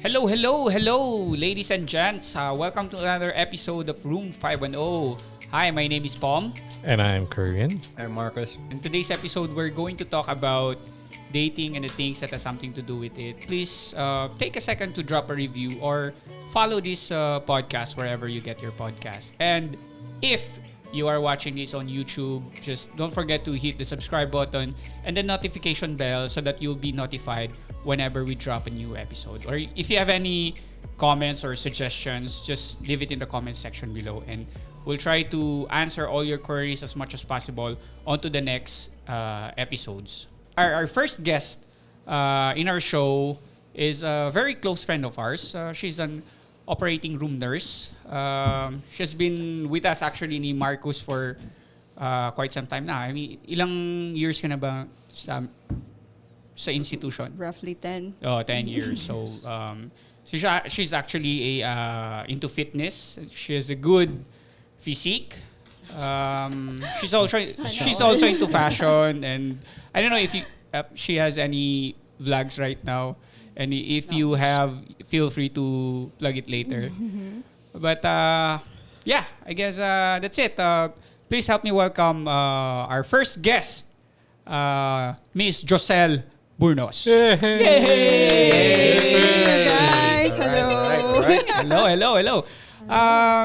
Hello, hello, hello, ladies and gents. Welcome to another episode of Room 510. Hi, my name is Pom. And I'm Korean. I'm Marcus. In today's episode, we're going to talk about dating and the things that has something to do with it. Please take a second to drop a review or follow this podcast wherever you get your podcast. And if you are watching this on YouTube, just don't forget to hit the subscribe button and the notification bell so that you'll be notified whenever we drop a new episode. Or if you have any comments or suggestions, just leave it in the comment section below and we'll try to answer all your queries as much as possible onto the next episodes. Our first guest in our show is a very close friend of ours. She's an operating room nurse. She's been with us actually ni Marcus for quite some time na. I mean, ilang years ka na ba sa institution? Roughly 10. Oh, 10 years. So, she's actually into fitness. She has a good physique. She's also into fashion, and I don't know if she has any vlogs right now, and if you have, feel free to plug it later. But yeah, I guess that's it. Please help me welcome our first guest, Miss Joscel Burnos. Yay! Hey, guys! Hello! Hello.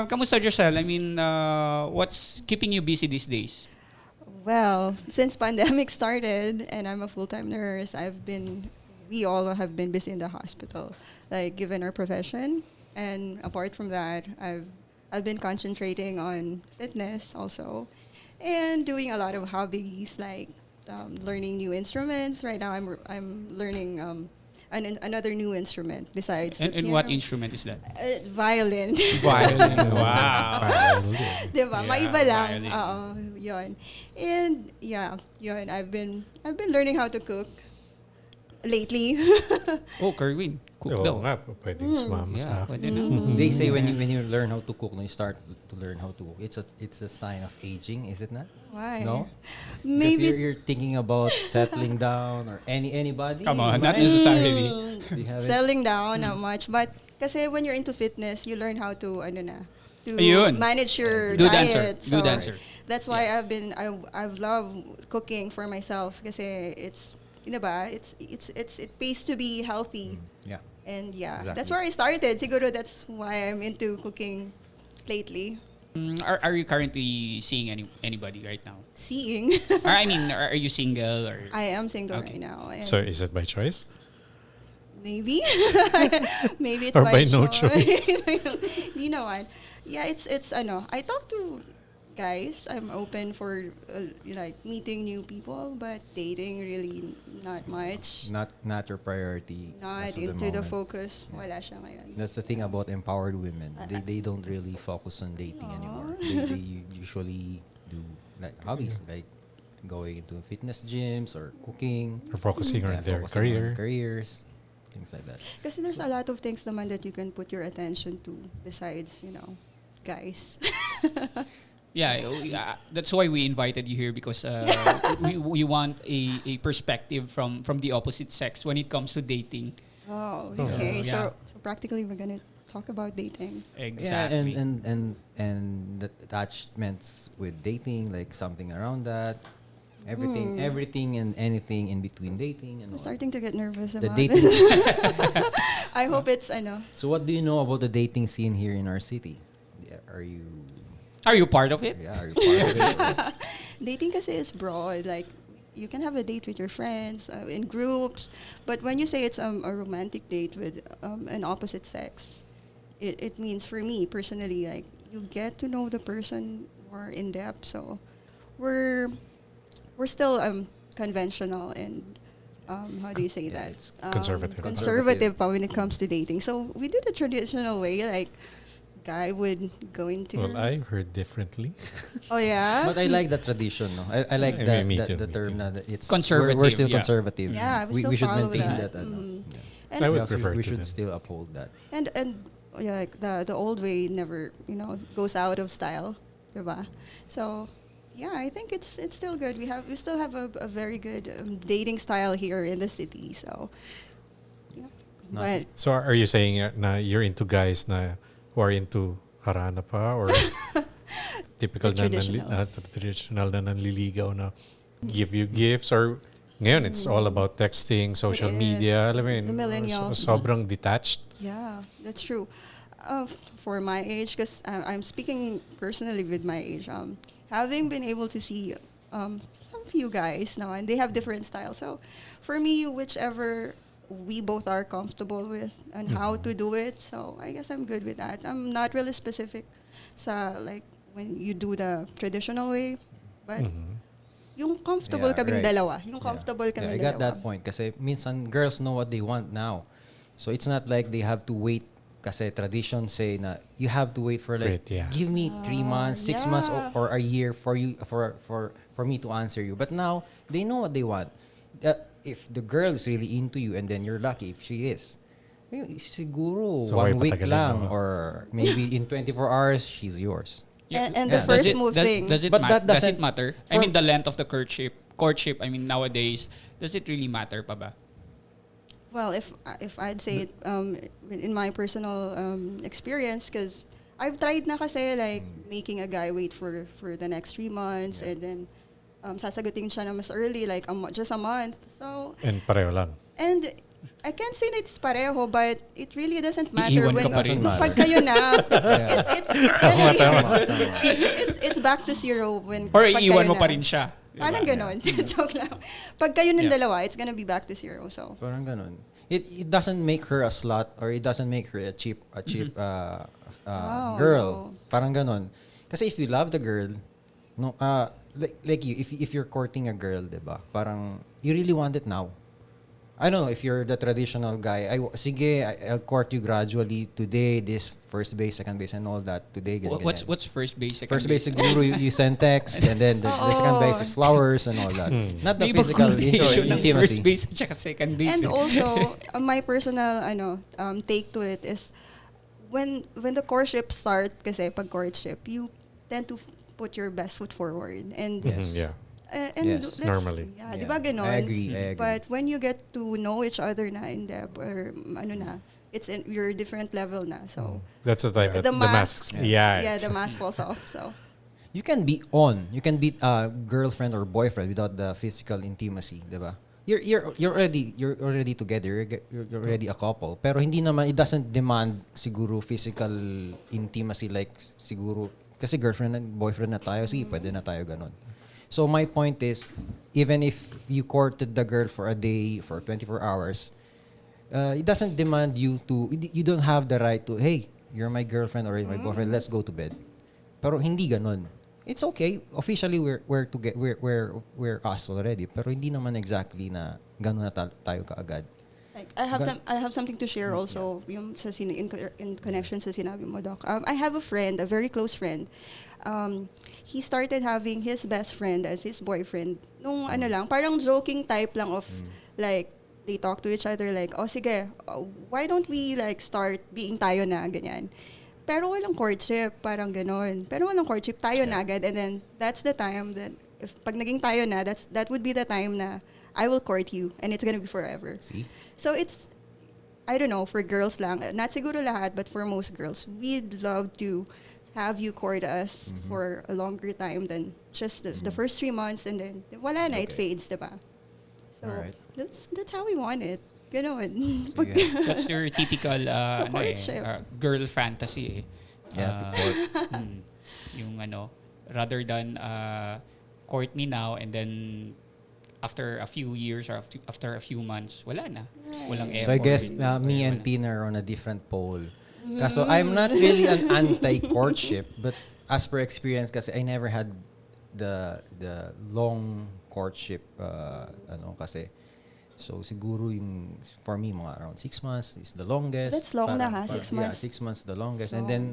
Kamusta, Joscel? I mean, what's keeping you busy these days? Well, since pandemic started and I'm a full-time nurse, we all have been busy in the hospital, like given our profession. And apart from that, I've been concentrating on fitness also, and doing a lot of hobbies like learning new instruments. Right now, I'm learning another new instrument besides the And piano. what instrument is that? Violin. Violin. Wow. Diba? Yeah, Maiba lang. violin. Oo, yun. And yeah, yun. I've been learning how to cook lately. Oh, Kerwin. Cook Oo daw. nga, pwedeng sumama Yeah, sa akin. pwede na. They say when you learn how to cook, you start to learn how to cook. It's a sign of aging, is it not? Why? No. Maybe Because you're thinking about settling down or anybody. Come on, not right? necessarily. Do you have it? selling down not much, but kasi when you're into fitness, you learn how to to Ayun. manage your Good diet. answer. Good answer. That's why I've loved cooking for myself kasi it's it pays to be healthy. Yeah. And yeah, Exactly. that's where I started. Siguro that's why I'm into cooking lately. Are you currently seeing anybody right now? Seeing. Or, I mean, are you single or? I am single Okay. right now. And So is it by choice? maybe. Maybe it's Or by by no choice. choice? You know what? Yeah, it's I talk to guys. I'm open for like meeting new people, but dating really not much. Not your priority. Not as of into the moment. focus. Wala siya ngayon. That's the thing about empowered women. They don't really focus on dating anymore. They usually do like hobbies, like going into fitness gyms or cooking. Or focusing on their focusing on career? careers, things like that. Kasi there's a lot of things naman that you can put your attention to besides, guys. Yeah, that's why we invited you here because we want a perspective from the opposite sex when it comes to dating. Oh, Oh. okay. Yeah. So practically we're gonna talk about dating. Exactly. Yeah, and the attachments with dating, like something around that, everything and anything in between dating and I'm all. starting to get nervous The about dating. this. I hope it's So what do you know about the dating scene here in our city? Yeah, Are you part of it? are you part of it? dating kasi is broad. Like you can have a date with your friends in groups, but when you say it's a romantic date with an opposite sex, it means for me personally like you get to know the person more in depth. So we're still conventional and how do you say Yeah, that? it's conservative. Conservative pa when it comes to dating. So we do the traditional way, like guy would go into. Well, I heard differently. Oh yeah. But I like the tradition. No, I like I mean, me too, the me term too. na it's Conservative, We're still yeah. conservative. Yeah, we still should follow maintain that. that. Mhm. I would Yeah, prefer we to should then. still uphold that. And yeah, like the old way never goes out of style, diba? So yeah, I think it's still good. We still have a very good dating style here in the city. So yeah. But So are you saying na you're into guys na who are into harana pa or typical The na traditional. traditional na nanliligaw na give you gifts or ngayon it's all about texting, social It is. media, alam mo yun, The millennials. sobrang detached. yeah, that's true. For my age, because I'm speaking personally with my age, having been able to see some few guys now, and they have different styles. So for me, whichever we both are comfortable with and how to do it, so I guess I'm good with that. I'm not really specific sa like when you do the traditional way, but yung comfortable kaming dalawa. Yung comfortable kaming I got dalawa. that point. Kasi minsan girls know what they want now. So it's not like they have to wait. Kasi tradition say na you have to wait for like Wait, yeah. give me 3 months, 6 months yeah. or a year for you for me to answer you. But now they know what they want. If the girl is really into you and then you're lucky if she is. Siguro So, why 1 week patagalin lang naman? or maybe in 24 hours she's yours. And the Yeah. first move thing. Does it But that does it doesn't- matter? I mean, the length of the courtship. I mean, nowadays, does it really matter pa ba? Well, if I'd say it in my personal experience, because I've tried na kasi like making a guy wait for the next 3 months and then sasagutin siya na mas early, like just a month. So, And pareho lang. and I can't say that it's pareho, but it really doesn't matter Iiwan ka when pa rin. pag kayo na, it's back to zero when Or pag iiwan kayo mo pa na. rin siya? Diba? Parang ganon. Joke lang. Pag kayo ng Yeah. dalawa, it's gonna be back to zero. So, Parang ganun. It doesn't make her a slut or it doesn't make her a cheap Oh, girl. no. Parang ganun. Kasi if you love the girl, no, like you, if you're courting a girl, 'di ba? Parang you really want it now. I don't know if you're the traditional guy. Sige, I'll court you gradually today, this first base, second base, and all that. Today, ganyan, ganyan. What's first base? Second First base siguro you send text and then the second base is flowers and all that. Not the May ibang physical combination ng first intimacy. base at saka second base. and eh. also my personal take to it is when the courtship start kasi pag courtship you tend to put your best foot forward and Yes. Yeah. and Yes. let's- Normally. yeah, Yeah. di ba ganon? I agree. But when you get to know each other na in depth or it's in your different level na, so That's the time that The the masks. masks. Yeah. yeah, the mask falls off. So You can be on. You can be a girlfriend or boyfriend without the physical intimacy, 'di ba? You're already together. You're already a couple. Pero hindi naman it doesn't demand siguro physical intimacy like siguro kasi girlfriend and boyfriend na tayo, sige, pwede na tayo ganun. So my point is even if you courted the girl for a day, for 24 hours, it doesn't demand you to you don't have the right to, hey, you're my girlfriend or you're my boyfriend, let's go to bed. Pero hindi ganun. It's okay. Officially we're us already. Pero hindi naman exactly na ganun na tayo kaagad. like I have something to share also yung sa in connection sa sinabi mo, Doc. I have a friend, a very close friend. He started having his best friend as his boyfriend nung lang, parang joking type lang of like they talk to each other like, oh sige, why don't we like start being tayo na, ganyan. Pero walang courtship, parang ganon. Pero walang courtship, tayo na agad. And then that's the time that if pag naging tayo na, that would be the time na I will court you and it's gonna be forever. See? So it's, I don't know, for girls lang, not siguro lahat, but for most girls, we'd love to have you court us for a longer time than just the first 3 months and then wala na, it Okay. fades, diba? So Alright. that's how we want it. Ganon. Sige. That's your typical courtship. girl fantasy eh. Yeah, to court. Yung rather than court me now and then after a few years or after a few months, wala na. Walang effort. So I guess me and Tina are on a different pole. Kaso I'm not really an anti-courtship, but as per experience kasi I never had the long courtship kasi. So siguro yung for me mga around 6 months is the longest. That's long na ha, 6 months. Yeah, 6 months the longest. So- And then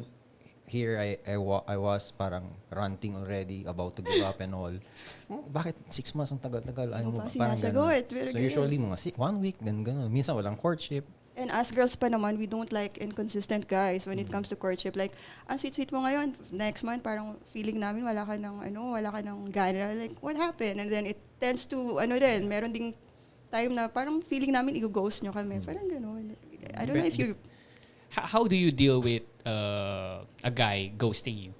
here I was parang ranting already about to give up and all. Bakit 6 months ang tagal-tagal? Ayaw mo ba? Ano ba, Parang sinasagot? ganun. Pero So ganun. usually mga 1 week, ganun. Minsan walang courtship. And as girls pa naman, we don't like inconsistent guys when it comes to courtship. Like, ang sweet-sweet mo ngayon, next month, parang feeling namin wala ka ng gana. Like, what happened? And then it tends to, meron ding time na parang feeling namin i-ghost nyo kami. Parang gano'n. I don't know if you. How do you deal with a guy ghosting you?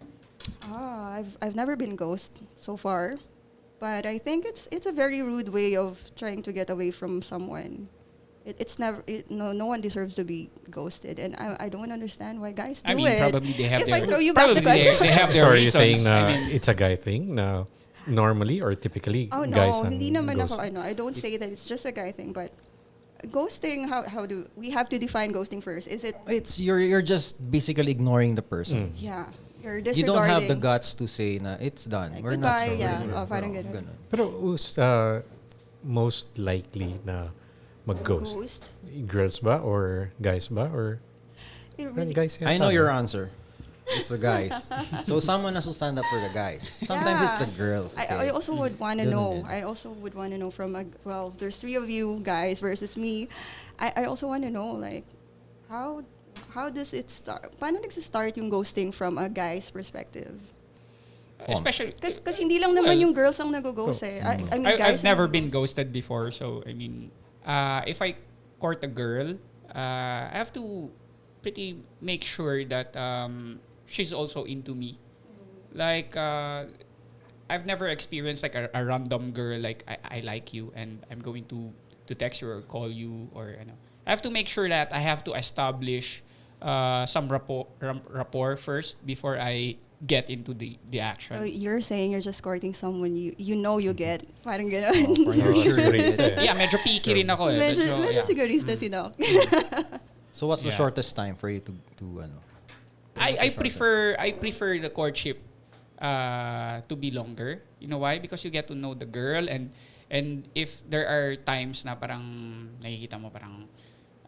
I've never been ghost so far, but I think it's a very rude way of trying to get away from someone. It's never no one deserves to be ghosted, and I don't understand why guys do I mean, it. probably they have If their I throw you back the probably question, they have So their are you reasons. saying na I mean, it's a guy thing na normally or typically oh guys no, ang hindi naman ghost? ako. I don't say that it's just a guy thing, but ghosting. How do we have to define ghosting first? Is it It's you're just basically ignoring the person. yeah? You're You disregarding. don't have the guts to say na it's done. Like, We're not goodbye, yeah. we're- Parang we're- ganun. Pero who's most likely na mag-ghost? Ghost. Girls ba or guys ba or It really, guys yata, I know your no? answer. It's the guys. So someone has to stand up for the guys. Sometimes it's the girls. I okay? also would want to Ganun know. din. I also would want to know from well, there's three of you guys versus me. I also want to know like how does it start? Paano nagsa-start yung ghosting from a guy's perspective? especially Kasi hindi lang naman Well, yung girls ang nag-ghost eh. I mean, guys I've never ang been nag-ghost. ghosted before, so I mean, if I court a girl, I have to pretty make sure that she's also into me. Like, I've never experienced like a random girl like I like you and I'm going to text you or call you or you know. I have to make sure that I have to establish some rapport first before I get into the action. So you're saying you're just courting someone you know you get. Parang gano'n. You're sure Sigurista eh. Yeah, medyo picky rin ako eh. medyo yeah. sigurista si Doc. So what's the Yeah. shortest time for you to ano? I prefer the courtship to be longer. You know why? Because you get to know the girl and if there are times na parang nakikita mo parang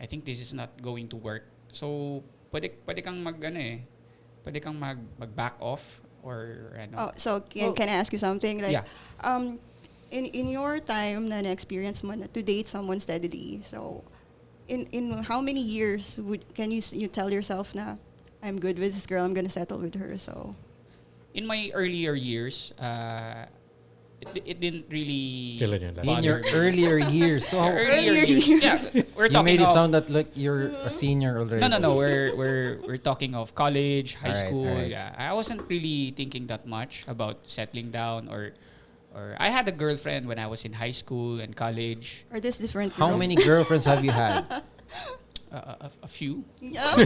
I think this is not going to work. So pwede kang pwede kang mag back off or ano. Oh, so can I ask you something? Like, Yeah. In your time na na-experience mo na to date someone steadily, so in how many years can you tell yourself na I'm good with this girl, I'm gonna settle with her? So In my earlier years, it didn't really Kailan yun last? In your bother me. earlier years. So Earlier years. Yeah, we're you talking made it of, sound that like you're a senior already. No. We're talking of college, high Alright, school. alright. Yeah, I wasn't really thinking that much about settling down or I had a girlfriend when I was in high school and college. are this different How girls? many girlfriends have you had? A few.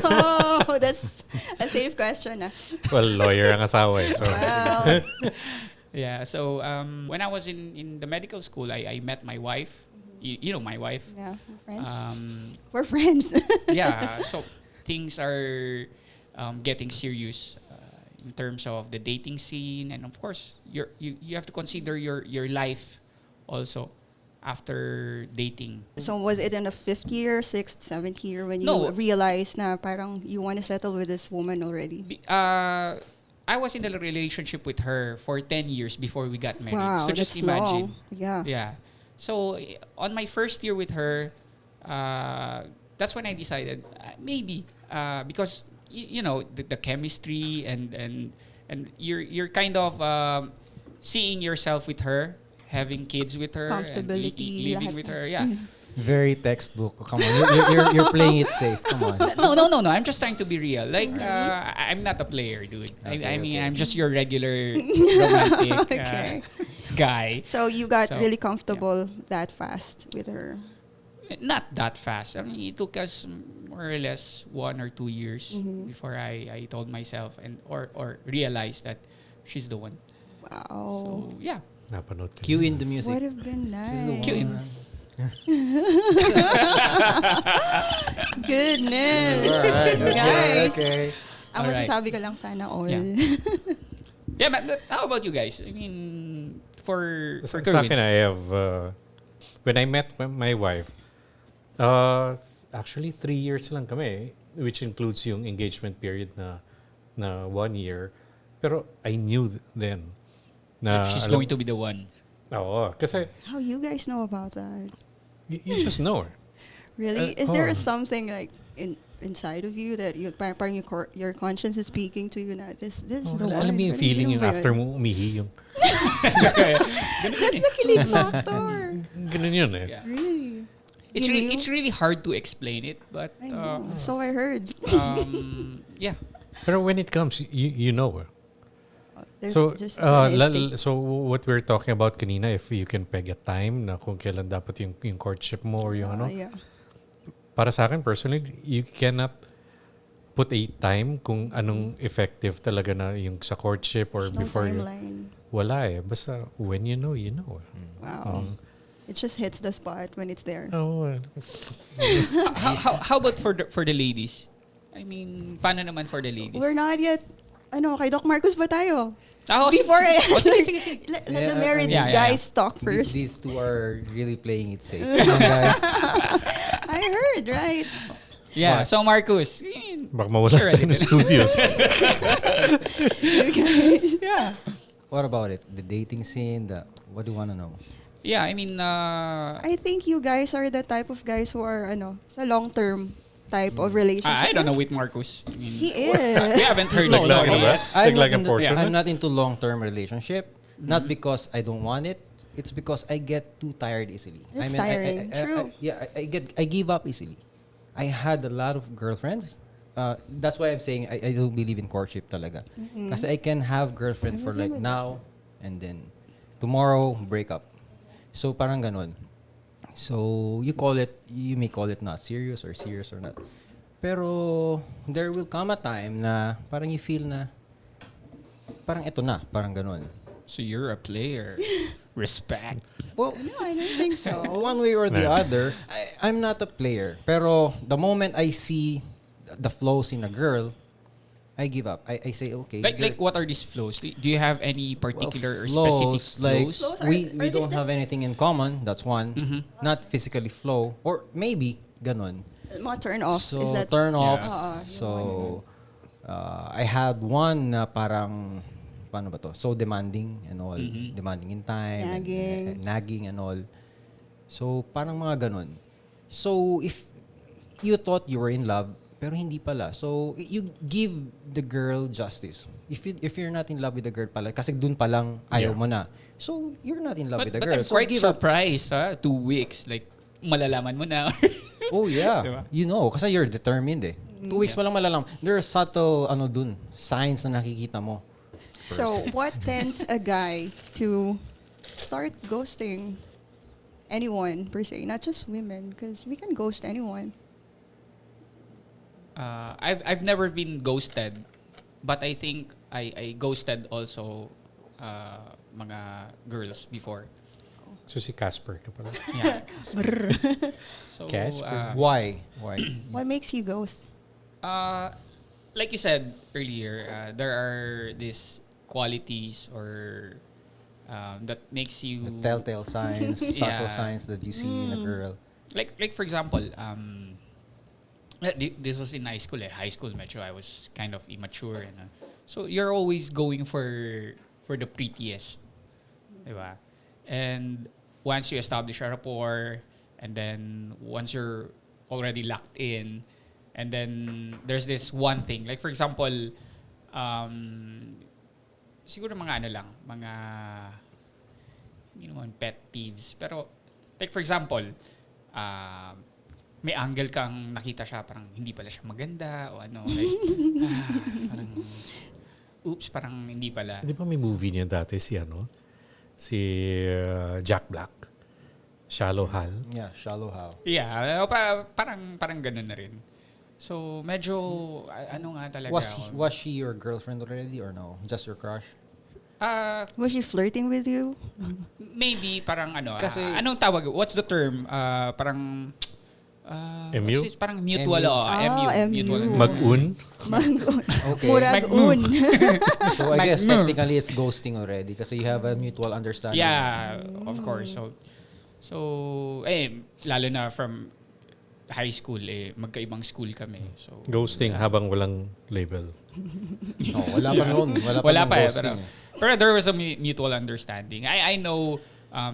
Oh, that's a safe question. Well, lawyer ang asawa eh. So, Well, Yeah. So when I was in the medical school, I met my wife. You know my wife. yeah, we're friends. We're friends. yeah. So things are getting serious in terms of the dating scene, and of course, you have to consider your life also after dating. So was it in the 5th year, 6th, 7th year when you No. realized na parang you want to settle with this woman already? I was in a relationship with her for 10 years before we got married. Wow, So just that's imagine. long. Yeah. Yeah. So on my first year with her, that's when I decided maybe because you know the chemistry and you're kind of seeing yourself with her, having kids with her, and Comfortability, living lahat with na. her. Yeah. Very textbook. Oh, come on, you're playing it safe. Come on. No. I'm just trying to be real. Like I'm not a player, dude. I mean, I'm just your regular romantic Okay. guy. So you got So, really comfortable that fast with her. Not that fast. I mean, it took us more or less 1 or 2 years before I told myself or realized that she's the one. Wow. So yeah. napanood ko. Cue in the music. Would have been She's the nice. Cue in. Goodness. Alright, Guys. okay. Ang Alright. masasabi ko lang sana all. Yeah. Yeah, but how about you guys? I mean, for Sa Kerwin. akin, I have, when I met my wife, actually 3 years lang kami, which includes yung engagement period na 1 year. Pero I knew then na She's going to be the one. Oo, kasi How you guys know about that? you just know her. Really? Is there oh. something like inside of you that parang your conscience is speaking to you na this is the one? Alam mo yung Parang feeling yun yung ba yun? after mo umihi yung That's the kilig factor. ganun yun eh. Yeah. Really? it's really hard to explain it, but I know. So I heard. yeah. Pero when it comes, you know. There's So, just an instinct. so what we're talking about kanina, if you can peg a time na kung kailan dapat yung courtship mo or yung ano. Yeah. Para sa akin, personally, you cannot put a time kung anong effective talaga na yung sa courtship or There's no before. timeline. Wala eh. Basta when you know, you know. Wow. It just hits the spot when it's there. Oh, well. How about for the ladies? I mean, paano naman for the ladies? We're not yet, kay Doc Marcos ba tayo? Before sige. Let the Yeah, married yeah. guys talk first. These two are really playing it safe. Come on, guys. I heard, right? Yeah, so Marcus. Baka mawala Sure, tayo ng studios. You guys. Yeah. What about it? The dating scene, what do you want to know? Yeah, I mean, I think you guys are the type of guys who are, sa long-term type of relationship. I don't know with Marcus. I mean, He is. we haven't heard the Naglaga story ba? yet. Naglaga portion? I'm not into long-term relationship. Not because I don't want it. It's because I get too tired easily. It's tiring. True. I give up easily. I had a lot of girlfriends. That's why I'm saying I don't believe in courtship talaga. Kasi I can have girlfriend for like now and then tomorrow break up. So parang ganon. So you may call it not serious or serious or not. Pero there will come a time na parang you feel na parang ito na, parang ganon. So you're a player. Respect. Well, No, I don't think so. one way or the other, I'm not a player. Pero the moment I see the flaws in a girl, I give up. I say, okay. Like what are these flows? Do you have any well, particular or flaws, specific like flows? Flows are- we are these don't have anything in common. That's one. Mm-hmm. Not physically flow. Or maybe, ganon. Mga turn-offs. So, Is that turn-offs. Yeah. So, I had one na parang, paano ba to? So demanding and all. Demanding in time. Nagging. And nagging and all. So, parang mga ganon. So, if you thought you were in love, pero hindi pala. So, you give the girl justice. If you're not in love with the girl pala, kasi dun palang ayaw mo na. So, you're not in love with the But girl. I'm So, quite give up. surprised, 2 weeks. Like, malalaman mo na. Oh, yeah. Diba? You know, kasi you're determined eh. 2 weeks pa lang malalam. There are subtle, signs na nakikita mo. So, what tends a guy to start ghosting anyone per se, not just women, because we can ghost anyone. I've never been ghosted, but I think I ghosted also mga girls before. So si Casper ka pala. Yeah. So Casper. Why? What makes you ghost? like you said earlier, there are these qualities or that makes you The telltale signs, subtle Yeah. signs that you see in a girl. like for example, this was in high school. High school, medyo I was kind of immature, and so you're always going for the prettiest, diba? And once you establish a rapport, and then once you're already locked in, and then there's this one thing, like for example, siguro mga hindi naman pet peeves, pero like for example, may angle kang nakita siya, parang hindi pala siya maganda o ano, like, parang, oops, parang hindi pala. Di ba may movie niya dati si Jack Black? Shallow Hal. Yeah, shallow how. Yeah, parang ganun na rin. So, medyo, ano nga talaga. Was she your girlfriend already or no? Just your crush? Was she flirting with you? Maybe, parang Kasi- anong tawag? What's the term? Parang, MU? what's it? Parang mutual, MU. MU. MU. Mutual. Mag-un? Okay. Murag-un. So I guess Mag-move. technically it's ghosting already kasi you have a mutual understanding. Yeah, of course. So, lalo na from high school, magkaibang school kami. So, Ghosting habang walang label. No, wala pa noon. wala nung pa ghosting pero there was a mutual understanding. I know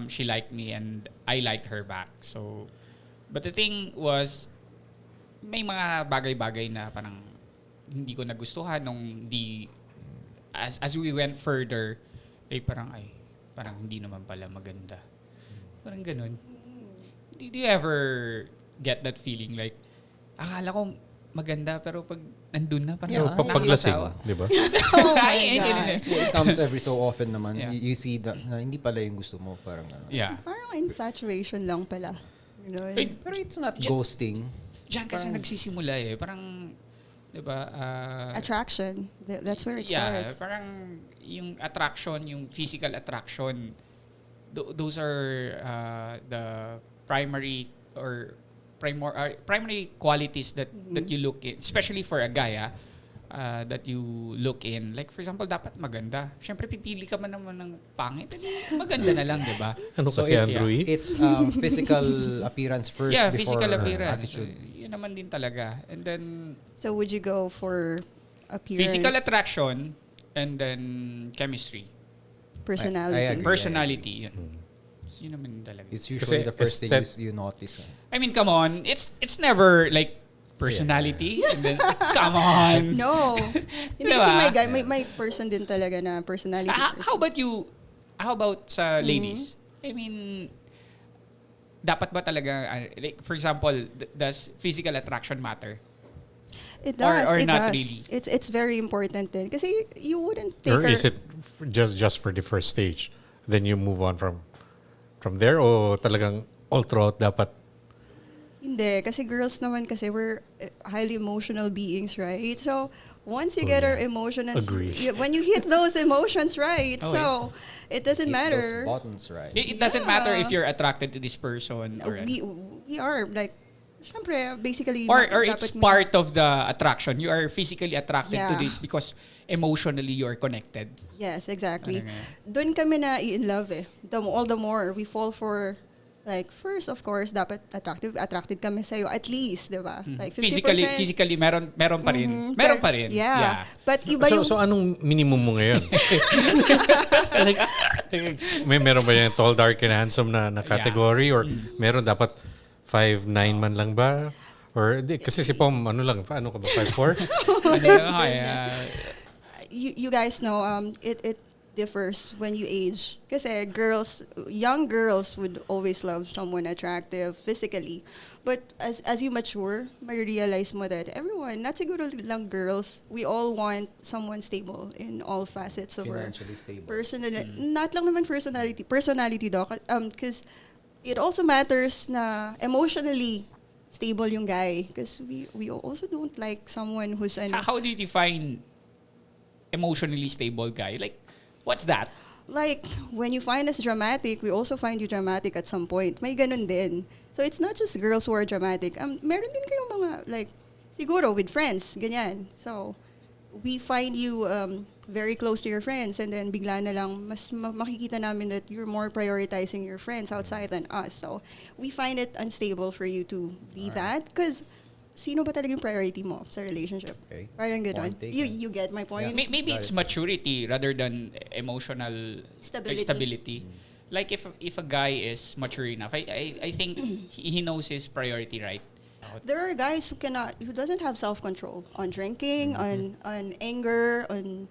she liked me and I liked her back. So, but the thing was, may mga bagay-bagay na parang hindi ko nagustuhan nung as we went further, parang hindi naman pala maganda. Parang ganun. do you ever get that feeling like, akala ko maganda pero pag nandun na parang Yeah, Paglasing, nakakasawa. di ba? Oh my Ay, hindi, God. hindi. It comes every so often naman. Yeah. You see that na hindi pala yung gusto mo. Parang ano. Yeah. Parang infatuation lang pala. You know? Wait, Pero it's not Diyan- ghosting. Diyan kasi nagsisimula eh. Parang, di ba? Attraction. That's where it Yeah, starts. parang yung attraction, yung physical attraction, those are the primary or primary qualities that you look in, especially for a guy that you look in. Like for example, dapat maganda. Syempre pipili ka man naman ng pangit, edi maganda na lang, 'di ba? Ano So kasi, it's, Andrew? it's physical appearance first Yeah, before physical appearance. attitude. Yun naman din talaga. And then So would you go for appearance? physical attraction and then chemistry. Personality. I agree. Personality, yun. Yun naman din talaga. It's usually Kasi the first thing you notice. I mean, come on. It's never like personality. And then, come on. No. Hindi Diba? kasi may guy, may person din talaga na personality. How about you? How about sa ladies? I mean, dapat ba talaga, like, for example, does physical attraction matter? It does. Or it not does. really? It's very important din. Kasi you wouldn't take Or her... is it just for the first stage? Then you move on from there? O talagang all throughout dapat? Hindi. Kasi girls naman kasi we're highly emotional beings, right? So, once you get our emotions... Agree. When you hit those emotions right, Oh, so it doesn't Hit matter. those buttons, right? It doesn't matter if you're attracted to this person or We are like... Syempre, basically... or dapat it's may- part of the attraction. You are physically attracted to Yeah. this because emotionally you are connected. Yes, exactly. Parang Doon kami na in love eh. All the more we fall for like first of course dapat attracted kami sa at least, 'di ba? Like 50%. Physically meron pa rin. Meron pa rin. Yeah. But iba yung So anong minimum mo ngayon? Meron ba yung tall, dark, and handsome na category? Or meron dapat 5'9" man lang ba? Or kasi si Pom, ano ka ba? 5'4"? you guys know it differs when you age. Kasi young girls would always love someone attractive physically. But as you mature, ma-realize mo that everyone, not siguro lang girls, we all want someone stable in all facets of our Financially stable. not lang naman personality daw. Because it also matters na emotionally stable yung guy. Because we also don't like someone who's How do you define emotionally stable guy? Like, what's that? like, when you find us dramatic, we also find you dramatic at some point. May ganun din. So, it's not just girls who are dramatic. Meron din kayong mga, like, siguro with friends, ganyan. So, we find you very close to your friends and then bigla na lang, mas makikita namin that you're more prioritizing your friends outside than us. So, we find it unstable for you to be that because sino ba talaga yung priority mo sa relationship? Okay. Parang gano'n. Point taken. You get my point? Maybe it's maturity rather than emotional stability. Like if a guy is mature enough, I think he knows his priority, right? There are guys who doesn't have self-control on drinking, on anger, on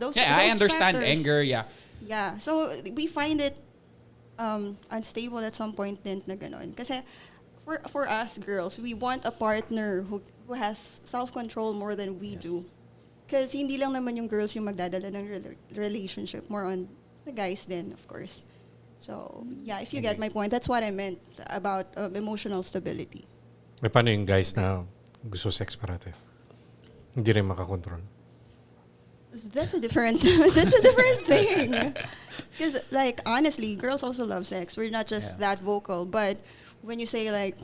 those. Yeah, I those understand factors. anger. Yeah, Yeah, so we find it unstable at some point din na ganon. Kasi for us girls, we want a partner who has self-control more than we do. Because hindi lang naman yung girls yung magdadala ng relationship, more on the guys din, of course. So, yeah, if you get my point, that's what I meant about emotional stability. May paano yung guys na gusto sex parate? Hindi rin makakontrol. That's a different thing. Because like honestly, girls also love sex. We're not just that vocal. But when you say like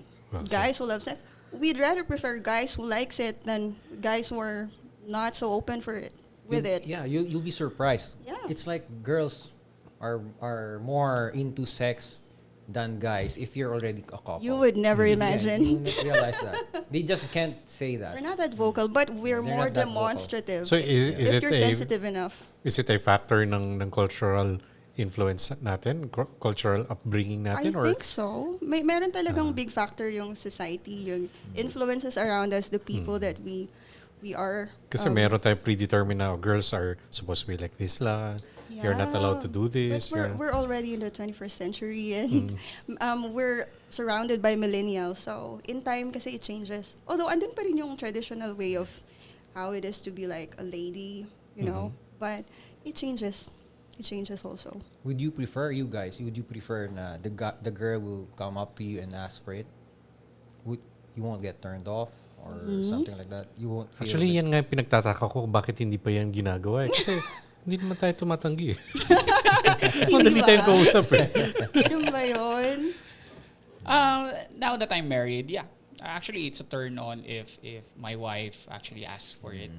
guys who love sex, we'd rather prefer guys who likes it than guys who are not so open for it with it. Yeah, you'll be surprised. Yeah. It's like girls are more into sex than guys if you're already a couple. You would never Yeah, imagine. you wouldn't realize that. They just can't say that. We're not that vocal, but we're They're more not that vocal. demonstrative. So is if it you're sensitive enough. Is it a factor ng cultural influence natin? Cultural upbringing I natin? Or think so. Meron talagang big factor yung society, yung influences around us, the people that we are. kasi meron tayong predetermined na girls are supposed to be like this lang, You're not allowed to do But this. we're already in the 21st century and we're surrounded by millennials. So in time kasi it changes. Although andun pa rin yung traditional way of how it is to be like a lady, you know. But it changes. It changes also. Would you prefer na the girl will come up to you and ask for it? You won't get turned off or something like that? You won't feel Actually, yan nga yung pinagtataka ko bakit hindi pa yan ginagawa. Kasi hindi naman tayo tumatanggi. Madali tayong kausap eh. Yung ba yun? Now that I'm married, yeah. Actually, it's a turn on if my wife actually asks for it.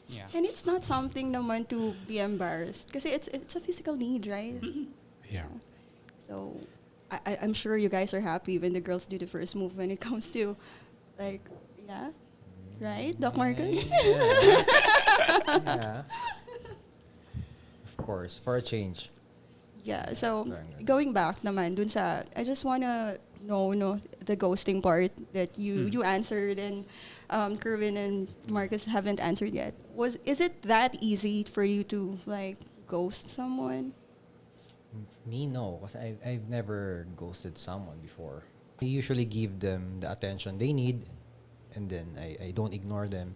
Yeah. And it's not something naman to be embarrassed. Kasi it's a physical need, right? Yeah. So, I'm sure you guys are happy when the girls do the first move when it comes to, like, yeah? Right, Doc Marcus? Yeah. Of course, for a change. Yeah, so, going back naman, dun sa, I just wanna know, the ghosting part that you answered and Kerwin and Marcus haven't answered yet. Is it that easy for you to, like, ghost someone? Me, no. Kasi I've never ghosted someone before. I usually give them the attention they need and then I don't ignore them.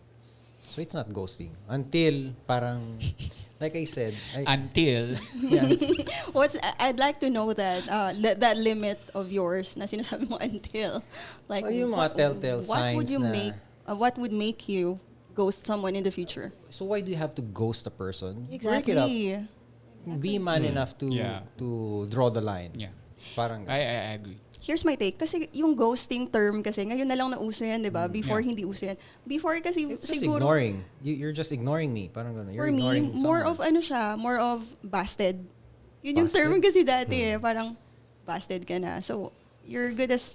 So it's not ghosting. Until parang, like I said, Until. yeah, I'd like to know that that limit of yours na sinasabi mo until. Like, yung mga telltale what would signs you na- make? What would make you ghost someone in the future? so why do you have to ghost a person? Break it up. Exactly. Be man enough to Yeah. to draw the line. Yeah. Parang I agree. Here's my take. Kasi yung ghosting term kasi, ngayon na lang nauso yan, di ba? Before, Yeah. hindi uso yan. Before kasi, it's just siguro, ignoring. You're just ignoring me. Parang gano'n. You're for me, ignoring more of someone. more of busted. Yun yung term Busted? kasi dati eh. Parang, busted ka na. So, you're good as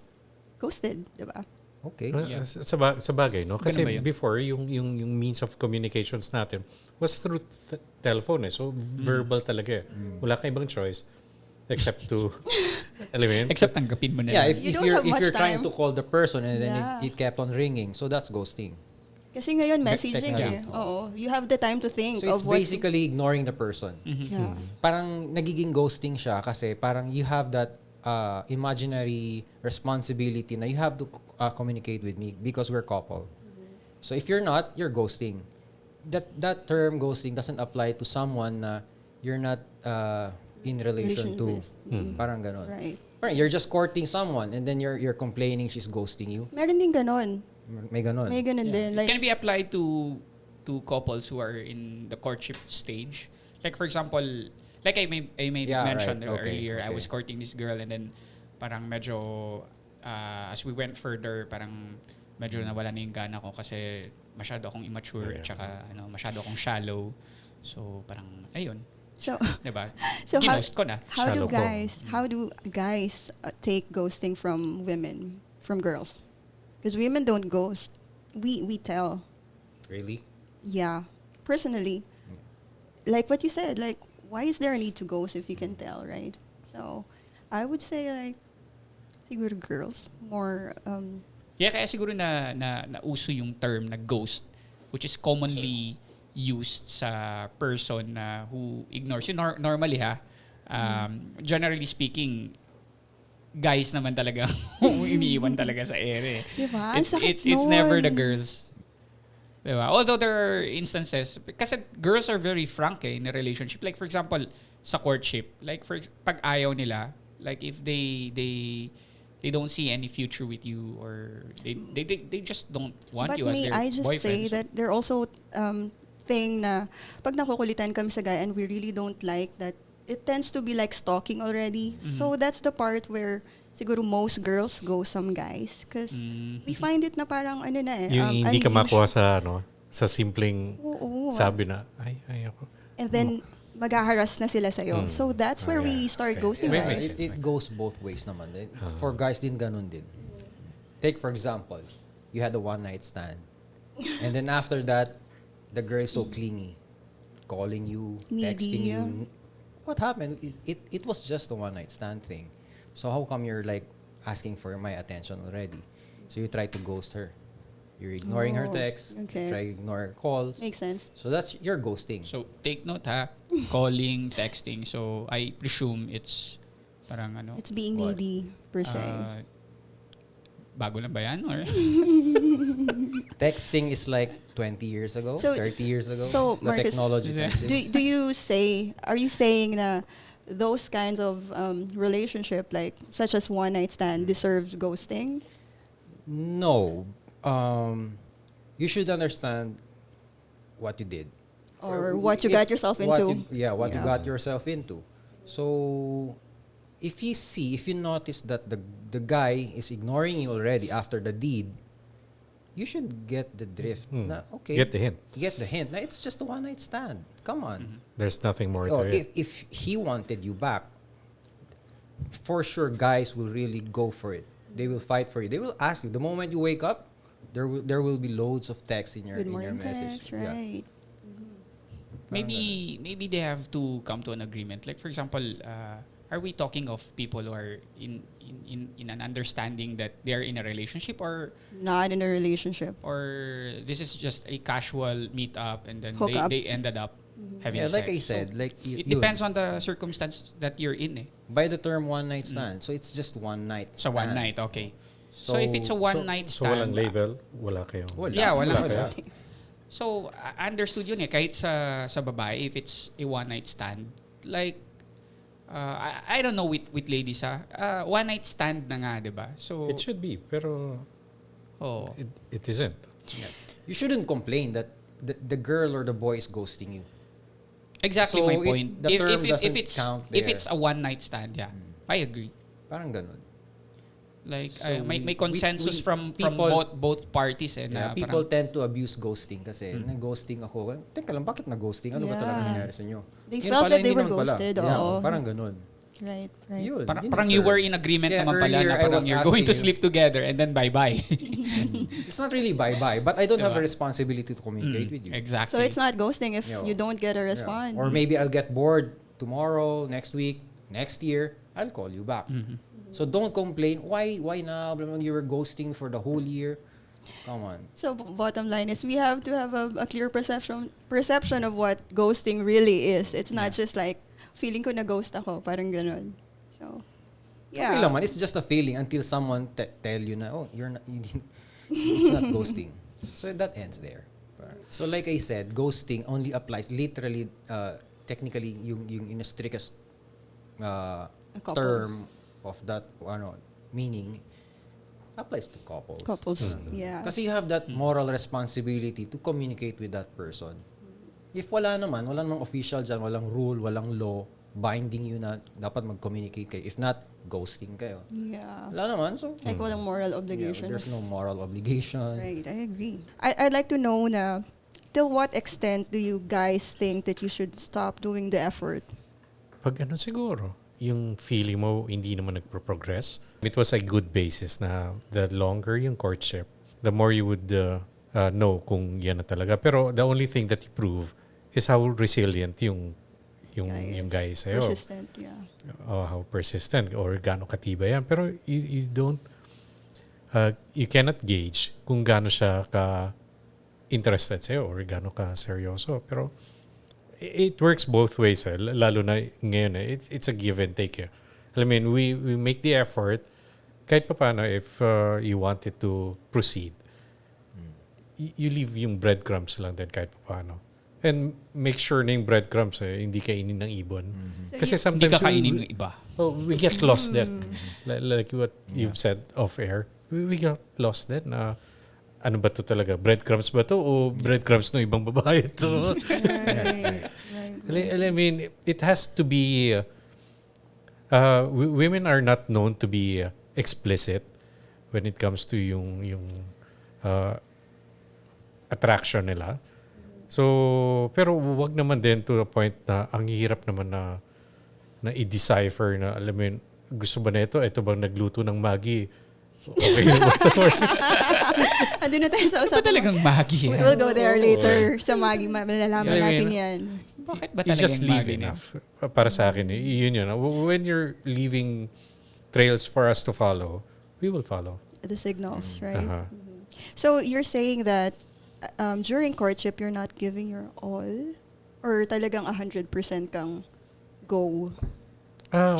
ghosted, di ba? Okay. Yeah. Sa bagay, no? Kasi Ganun ba yun? before, yung means of communications natin was through telephone eh. So, verbal talaga eh. Wala kang ibang choice except to, alam mo yun? Except tanggapin mo na Yeah, lang. if You don't you're have much if you're trying time. to call the person and then Yeah. it kept on ringing, so that's ghosting. Kasi ngayon, messaging technically. eh. Oo. You have the time to think So it's of what... basically ignoring the person. Yeah. Parang nagiging ghosting siya kasi parang you have that imaginary responsibility na you have to communicate with me because we're couple. So if you're not, you're ghosting. That term ghosting doesn't apply to someone na you're not in relation to. Parang ganon. Right. Parang you're just courting someone and then you're complaining she's ghosting you. Meron din ganon. May ganon. May ganon din. Like, Can be applied to couples who are in the courtship stage. Like for example, like I made Yeah, mention right. Okay, earlier, I okay. was courting this girl and then parang medyo as we went further, parang medyo nawala na yung gana ko kasi masyado akong immature at saka masyado akong shallow. So parang ayun, so, 'di ba? So Ginost ko na. Shallow ko. how do guys take ghosting from women, from girls? Because women don't ghost. We tell. Really? Yeah. Personally. Like what you said, like why is there a need to ghost if you can tell, right? So I would say like siguro girls more Yeah, kaya siguro na uso yung term na ghost, which is commonly used sa person na who ignores you. Normally generally speaking, guys naman talaga umiiwan talaga sa ere. Diba? Ang sakit It's never the nun. girls. Diba? Although there are instances, kasi girls are very frank in a relationship. Like for example, sa courtship, like pag ayaw nila, like if they don't see any future with you or they just don't want But you as may their I just boyfriend. say that there also thing na pag nakukulitan kami sa guy and we really don't like that, it tends to be like stalking already. So that's the part where siguro most girls go some guys because we find it na parang ano na eh. Yung hindi ka unusual. makuha sa simpleng Oo. sabi na, ay ako. And then mag-harass na sila sa'yo. So that's where we start ghosting Wait, guys. It goes both ways naman. For guys din ganun din. Take for example, you had a one night stand. And then after that, the girl is so clingy. Calling you, texting Needy. you. What happened? It was just a one night stand thing. So how come you're like asking for my attention already? So you try to ghost her. You're ignoring her Oh, texts. okay. Try to ignore her calls. Makes sense. So that's your ghosting. So, take note ha. Calling, texting. So, I presume it's parang ano. It's being What? needy per se. Bago lang ba yan? Or? Texting is like 20 years ago, So- 30 years ago. so, the Marcus, technology Is it- texting. Do you say, are you saying na those kinds of relationship, like such as one night stand, deserves ghosting? No. You should understand what you did. Or what you got It's yourself what into? what you got yourself into. So, if you notice that the guy is ignoring you already after the deed, you should get the drift. Na, okay. Get the hint. Get the hint. Na it's just a one night stand. Come on. There's nothing more Oh, to it. if he wanted you back, for sure guys will really go for it. They will fight for you. They will ask you. The moment you wake up, there will be loads of text in your Good in your morning message. text, right? Maybe they have to come to an agreement. Like, for example, are we talking of people who are in an understanding that they're in a relationship, or Not in a relationship. this is just a casual meet up and then Hook up. they ended up having Yeah, sex? like I said, like It depends on the circumstance that you're in. by the term one night stand. So it's just one night. So one stand. night, okay. So if it's a one night So stand, walang label, wala kayong... Wala. Yeah, wala. Wala. So understood yun eh, kahit sa babae, if it's a one night stand, like I don't know with ladies one night stand na nga, 'di ba? So It should be, pero oh, it isn't. You shouldn't complain that the girl or the boy is ghosting you. exactly So my it- point. the term doesn't it's count if there. it's a one night stand, yeah. I agree. Parang ganun. Like So may consensus from people- both parties Yeah, na people parang, tend to abuse ghosting kasi nag-ghosting ako. Teka lang, bakit nag-ghosting? Ano ba Yeah. talaga nangyari sa inyo? They Yun felt pala, that they hindi were naman pala. ghosted, Yeah, oo. parang ganun. Right, right. Yun, parang, yun parang ang you term. were in agreement Kaya naman pala earlier, na I parang was you're going to asking you- sleep together and then bye-bye. It's not really bye-bye, but I don't have a Diba? responsibility to communicate with you. Exactly. So it's not ghosting if Yeah. you don't get a Yeah. response. Or maybe I'll get bored tomorrow, next week, next year. I'll call you back. So don't complain. Why now? Blah, blah, you were ghosting for the whole year. Come on. So bottom line is we have to have a clear perception of what ghosting really is. It's not just like feeling ko na ghost ako, parang ganun. So yeah. Okay lang man, it's just a feeling until someone tell you na, oh, you didn't, it's not ghosting. So that ends there. So like I said, ghosting only applies literally, technically, yung in a strictest couple. term of that meaning applies to couples. Couples. Yeah. Kasi you have that moral responsibility to communicate with that person. If wala namang official dyan, walang rule, walang law, binding you na dapat mag-communicate kayo. If not, ghosting kayo. Yeah. Wala naman, so Like walang moral yeah, obligation. there's no moral obligation. Right, I agree. I'd like to know na till what extent do you guys think that you should stop doing the effort? Pag ano siguro, yung feeling mo hindi naman nagpo-progress. It was a good basis na the longer yung courtship, the more you would know kung yan na talaga. Pero the only thing that you prove is how resilient yung guy sa'yo. Persistent, yeah. How persistent or gaano katibay yan. Pero you don't, you cannot gauge kung gaano siya ka interested sa'yo or gaano ka seryoso. Pero it works both ways. Lalo na ngayon, it's a give and take. I mean, we make the effort kahit pa paano if you wanted to proceed. You leave yung breadcrumbs lang din kahit pa paano. And make sure na yung breadcrumbs hindi kainin ng ibon. Kasi Hindi sometimes ka kainin ng iba. we get lost then. Like what you've said off air. We got lost then. Ano ba to talaga? Breadcrumbs ba to? O breadcrumbs no ibang babae to? Right. I mean, it has to be... women are not known to be explicit when it comes to yung attraction nila. So, pero wag naman din to the point na ang hirap naman na i-decipher na, alam mo yun, gusto ba na ito? Ito bang nagluto ng Maggi? Okay na ba ito? Andun na tayo sa Ano ba usapan. talagang Maggi? We'll go there later sa Maggie. Malalaman I mean, natin yan. Bakit ba You talagang just leave Maggi? enough. Para sa akin, yun yun. When you're leaving trails for us to follow, we will follow. The signals, right? Aha. So you're saying that during courtship, you're not giving your all? Or talagang 100% kang go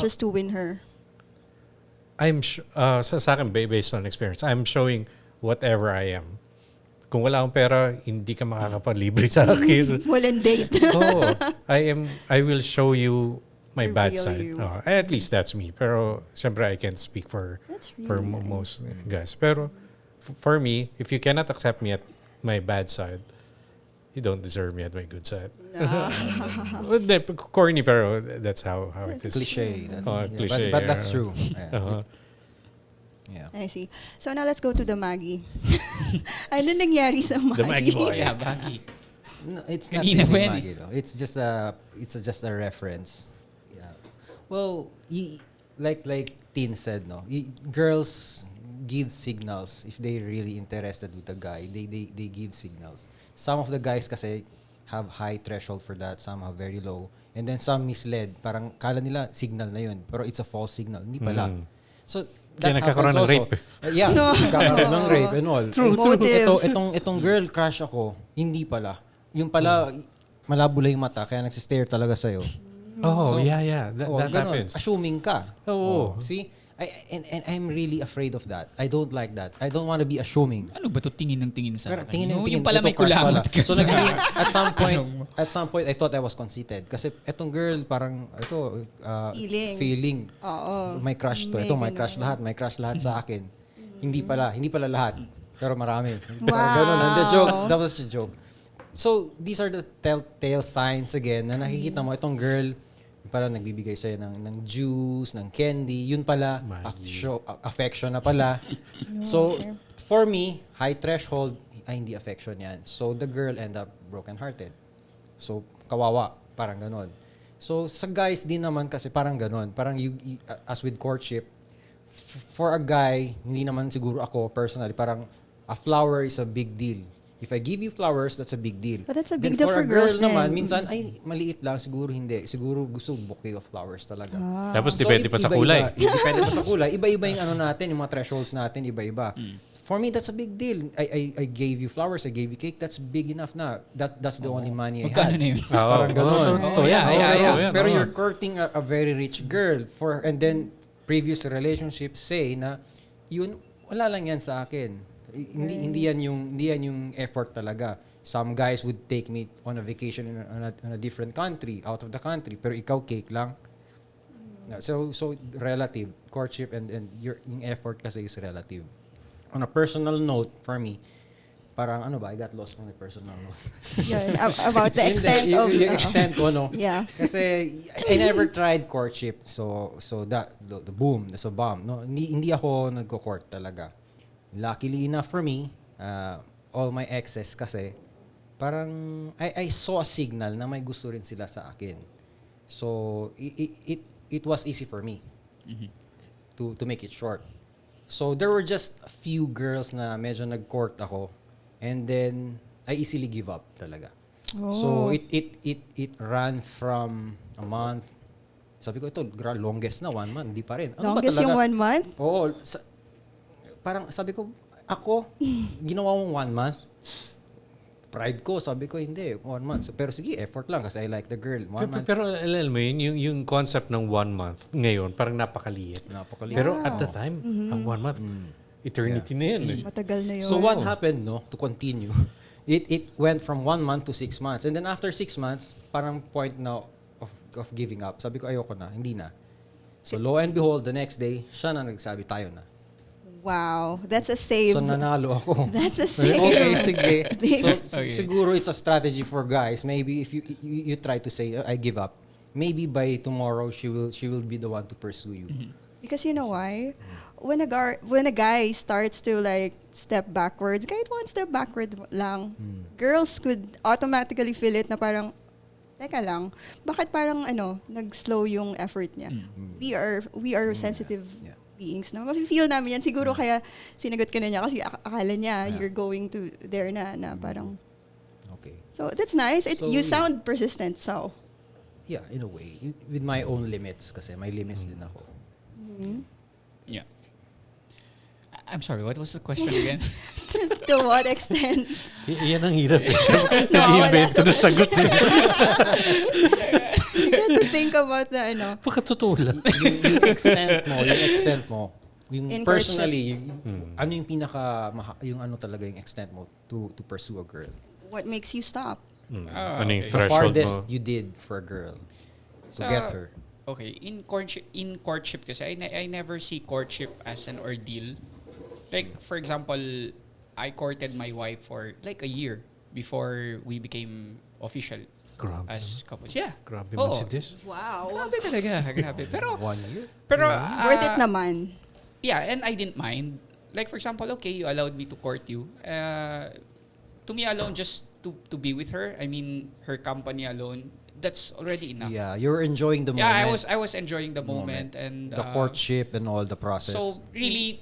just to win her? Sa akin, based on experience, I'm showing whatever I am. Kung wala akong pera, hindi ka makakapalibre sa akin. Walang date. Oo. I will show you my The bad real side. you. At least that's me. Pero, syempre, I can't speak for That's really nice. most guys. Pero, for me, if you cannot accept me at my bad side, you don't deserve me at my good side. Corny, pero that's how it is. Cliche. That's, Cliche. But that's true. Yeah. Uh-huh. Yeah. I see. So now let's go to the Maggie. Ano nangyari sa Maggie? The Maggie boy. Yeah, baggy. No, it's not Kanina really pa yan Maggie, though. It's just a reference. Yeah. Well, like Tin said, no, girls give signals if they really interested with a guy. They give signals. Some of the guys kasi have high threshold for that. Some have very low. And then some misled. Parang kala nila signal na yun. Pero it's a false signal. Hindi pala. So, Kaya that nagkakaroon happens ng also. rape. Yeah, No. nagkakaroon ng rape and all. True. Motives. Itong girl crush ako, hindi pala. Yung pala, malabo lang yung mata, kaya nagsistare talaga sa'yo. Oh, So, yeah. That ganun. happens. Assuming ka. Oo. See? And I'm really afraid of that. I don't like that. I don't want to be assuming. Ano ba to tingin ng tingin sa Pero akin? tingin ng tingin. Yung pala ito may crush kulangot pala. ka So sa- nagiging, at some point, I thought I was conceited. Kasi etong girl, parang, feeling. Oo. May crush to. May Ito, may ganun. crush lahat. May crush lahat sa akin. Hindi pala lahat. Pero marami. Wow. Ganun. And the joke, that was the joke. So, these are the telltale signs again na nakikita mo, itong girl, pala nagbibigay sa'yo ng juice, ng candy, yun pala, affection na pala. So, okay. for me, high threshold, ay hindi affection yan. So, the girl end up broken-hearted. So, kawawa, parang ganon. So, sa guys din naman kasi parang ganon. Parang as with courtship, for a guy, hindi naman siguro ako personally, parang a flower is a big deal. If I give you flowers, that's a big deal. But that's a big Then deal for for a girl girls naman, din. minsan, ay, maliit lang, siguro hindi. Siguro gusto bouquet of flowers talaga. Tapos So, depende pa sa kulay. Depende pa sa kulay. Iba-iba yung ano natin, yung mga thresholds natin, iba-iba. For me, that's a big deal. I gave you flowers, I gave you cake, that's big enough na. That's the only money I Magkano had. na yun? Parang ganun. Totoo yeah, yan. yeah, Totoo yeah. yan. Pero Oo. you're courting a very rich girl and then previous relationships say na yun wala lang yan sa akin. Hindi yan yung effort talaga. Some guys would take me on a vacation on a different country, out of the country, pero ikaw cake lang. So relative courtship and yung effort kasi is relative. On a personal note for me, parang ano ba, I got lost on the personal note. Yun, about the extent Hindi, of... yung extent ko, no? Yeah. Kasi I never tried courtship. So that the boom, that's a bomb. No, hindi ako nagko-court talaga. Luckily enough for me, all my exes kasi parang I saw a signal na may gusto rin sila sa akin. So it was easy for me to make it short. So there were just a few girls na medyo nag-court ako. And then, I easily give up talaga. So, it ran from a month. Sabi ko, ito, longest na, 1 month. Hindi pa rin. Ano Longest ba talaga? yung 1 month? Oo. Parang sabi ko, ako, ginawa mong 1 month. Pride ko, sabi ko, hindi, 1 month. So, pero sige, effort lang kasi I like the girl. 1 month. Pero alam mo yun, yung concept ng 1 month ngayon, parang napakaliit. Napakaliit. Pero at the time, ang 1 month, eternity na yun. Matagal na yun. So what happened, no, to continue, it went from 1 month to 6 months. And then after 6 months, parang point na of giving up. Sabi ko, ayoko na, hindi na. So lo and behold, the next day, siya na nagsabi, tayo na. Wow. That's a save. So nanalo ako. That's a save. Okay, sige. Big. So siguro it's a strategy for guys. Maybe if you try to say, I give up, maybe by tomorrow she will be the one to pursue you. Because you know why? When a guy starts to like step backwards, kahit 1 step backward lang, girls could automatically feel it na parang, teka lang, bakit parang nag-slow yung effort niya? We are sensitive beings, no? Mafe-feel namin yan. Siguro kaya sinagot ka na niya kasi akala niya you're going to there na parang. Okay. So that's nice. You So, sound persistent, so. Yeah, in a way. With my own limits kasi may limits din ako. Yeah. I'm sorry, what was the question again? till what extent? Yan ang hirap. Nawawala Nag-invento sa na sagot. You get to think about the Baka totoo lang. yung extent mo. Yung In personally, ano yung yung ano talaga yung extent mo to pursue a girl? what makes you stop. Ano yung The threshold farthest mo? you did for a girl to So, get her. Okay, in courtship kasi I never see courtship as an ordeal. Like for example, I courted my wife for like a year before we became official Grabe. as couples. Yeah. Grabe Oo. man si Des. Wow. Grabe talaga, grabe. Pero 1 year? Worth it naman. Yeah, and I didn't mind. Like for example, okay, you allowed me to court you. To me alone, just to be with her. I mean, her company alone. That's already enough. Yeah, you're enjoying the moment. Yeah, I was enjoying the moment and the courtship and all the process. So really,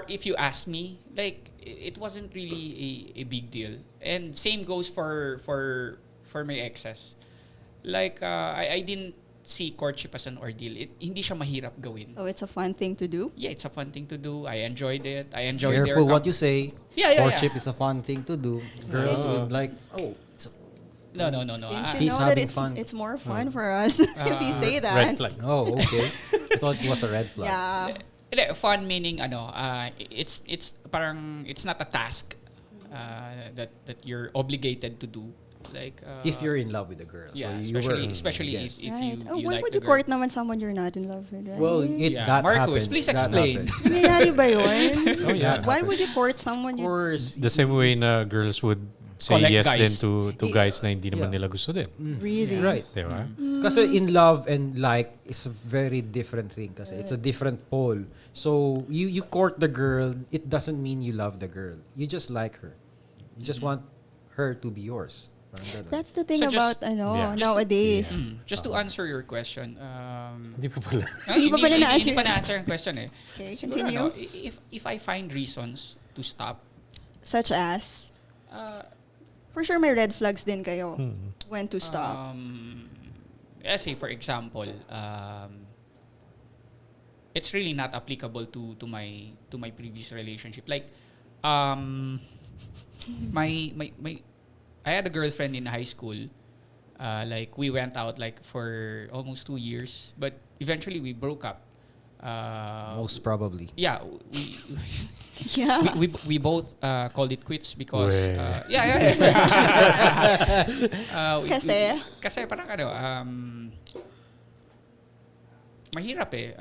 if you ask me, like it wasn't really a big deal. And same goes for my exes. Like I didn't see courtship as an ordeal. Hindi siya mahirap gawin. So it's a fun thing to do. Yeah, it's a fun thing to do. I enjoyed it. I enjoyed Careful what you say. Yeah. Courtship is a fun thing to do. Girls would like, it's No. Didn't you He's know that having fun. it's more fun for us if you say that? Red flag. oh, okay. I thought it was a red flag. Yeah. Hindi, fun meaning it's parang it's not a task that you're obligated to do. Like If you're in love with a girl. yeah, so you especially yes. if Right. you Why like would the you court girl. naman someone you're not in love with, right? Well, Yeah. that Marcus, happens. please That explain. happens. Nangyayari ba yun? Oh, yeah. Why would you court someone Of you... course. The same way na girls would say Collect yes guys. din to guys na hindi naman Yeah. nila gusto din. Really? Right. Di ba? Kasi in love and like is a very different thing kasi it's a different pole. So you court the girl, it doesn't mean you love the girl. You just like her. You just want her to be yours. Parang ganun. That's the thing So about Yeah. nowadays. Just to answer your question, Hindi pa pala. Hindi pa pala na-answer. Hindi pa na-answer yung question eh. Okay, Siguro, continue. if I find reasons to stop, Such as, for sure may red flags din kayo when to stop. let's say for example, it's really not applicable to my previous relationship. Like, my I had a girlfriend in high school. Like we went out like for almost 2 years, but eventually we broke up. Most probably. Yeah, Yeah. we both called it quits because Weh. yeah. Kasi? Kasi parang mahirap eh.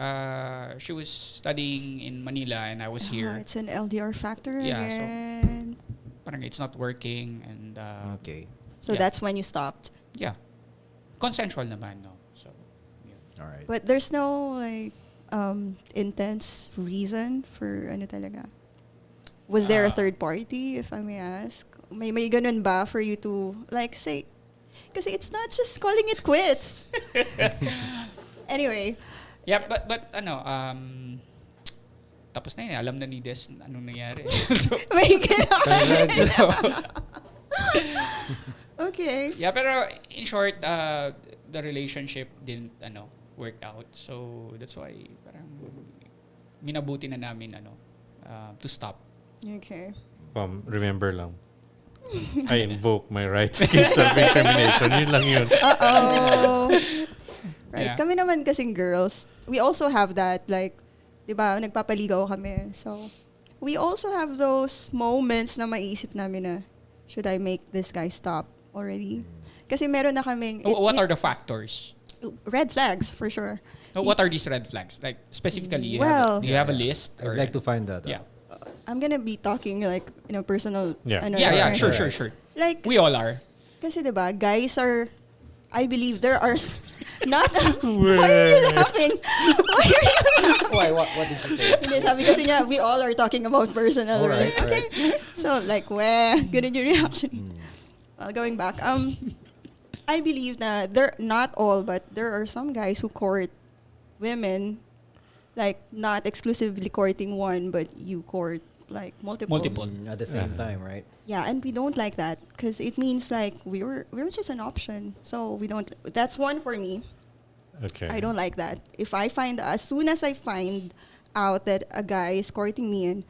She was studying in Manila and I was here. It's an LDR factor Yeah, so- again. Parang it's not working and Okay. So yeah. that's when you stopped. yeah. Consensual naman, no. So yeah. All right. But there's no like intense reason for ano talaga. Was there a third party, if I may ask? May ganun ba for you to like say, kasi it's not just calling it quits. Anyway, Yeah, but tapos na yun, alam na ni Des anong nangyari. So, may ganun. Okay. yeah, pero in short, the relationship didn't work out. So that's why parang minabuti na namin to stop. Okay. Remember lang. I invoke my right against self-incrimination. Yun lang yun. Uh-oh. Right. Yeah. Kami naman kasing girls, we also have that, like, di ba, nagpapaligaw kami. So, we also have those moments na maisip namin na, should I make this guy stop already? Kasi meron na kaming... What are the factors? Red flags, for sure. What are these red flags? Like specifically, Well- do you have a list? I'd like to find that. Yeah. I'm gonna be talking, like, personal... Yeah. Yeah, experience. sure. Like, We all are. kasi di ba, guys are... I believe there are... Not... Why are you laughing? Why are you laughing? Why? What did you say? Hindi, sabi kasi niya, we all are talking about personal, Alright, right? Okay. So, like, ganun yung reaction. Well, going back, I believe na not all, but there are some guys who court women, like, not exclusively courting one, but you court, like, multiple. At the same time, right? Yeah, and we don't like that because it means, like, we're just an option. So, we don't... That's one for me. Okay. I don't like that. As soon as I find out that a guy is courting me and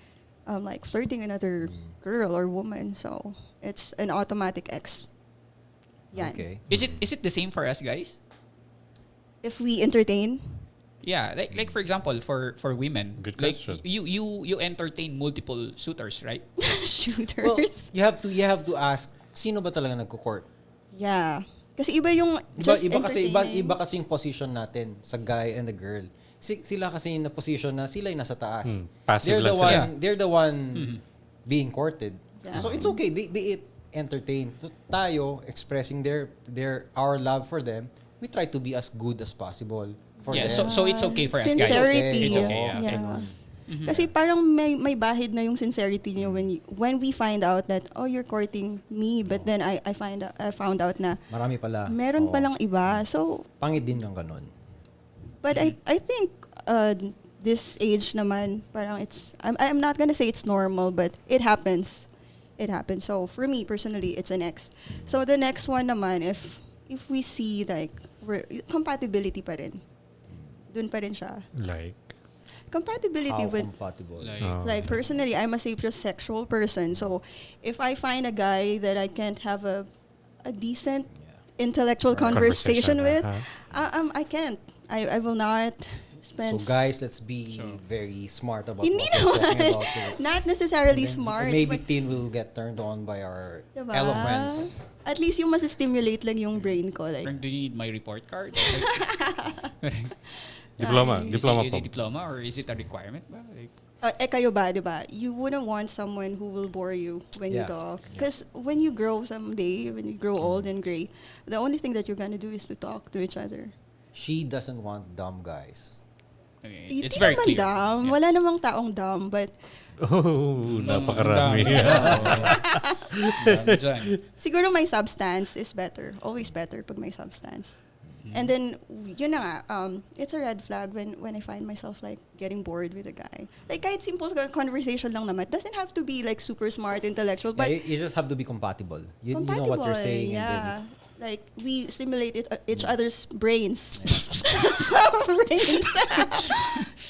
like flirting another girl or woman. So it's an automatic X. Yan. Okay. Is it the same for us guys? If we entertain, Yeah, like for example, for women, Good like question. you entertain multiple suitors, right? shooters. Well, you have to ask, sino ba talaga nagko-court? Yeah. Kasi iba yung just Iba entertaining. kasi yung position natin sa guy and the girl. Sila kasi na position na sila yung nasa taas. Passive lang sila. They're the one being courted. Yeah. So it's okay. They entertain. Tayo expressing our love for them. We try to be as good as possible for Yeah, them. so it's okay for us guys. Sincerity. It's okay, yeah. Yeah. Kasi parang may bahid na yung sincerity niyo when we find out that you're courting me, but then I found out na Marami pala. meron Oo. palang iba. So Pangit din yung ganun. but I think this age naman parang I'm not gonna say it's normal, but it happens. It happens. So for me personally, it's an X. So the next one naman, if we see like compatibility pa rin. Dun pa rin siya. Like, Compatibility How with compatible. like personally, I'm a sapiosexual person. So if I find a guy that I can't have a decent intellectual conversation with, I can't. I will not spend. So guys, let's be very smart about Hindi what we're talking naman. about. So, Not necessarily smart. maybe but, teen will get turned on by our diba? eloquence. At least yung mas stimulate lang yung brain ko. Like, Do you need my report card? diploma Is po. it a diploma or is it a requirement? Ba? Like, kayo ba, diba? You wouldn't want someone who will bore you when you Yeah. talk. Because when you grow someday, when you grow old and gray, the only thing that you're gonna do is to talk to each other. She doesn't want dumb guys. okay, Hindi it's very naman clear. dumb. Yeah. Wala namang taong dumb, but Oh, napakarami. Dyan. siguro may substance is better. Always better pag may substance. And then, yun na nga, it's a red flag when I find myself like getting bored with a guy. Like kahit simple conversation lang naman. It doesn't have to be like super smart, intellectual, but You just have to be compatible. You know compatible. what you're saying. Yeah. And Like we stimulate each other's brains. Brains.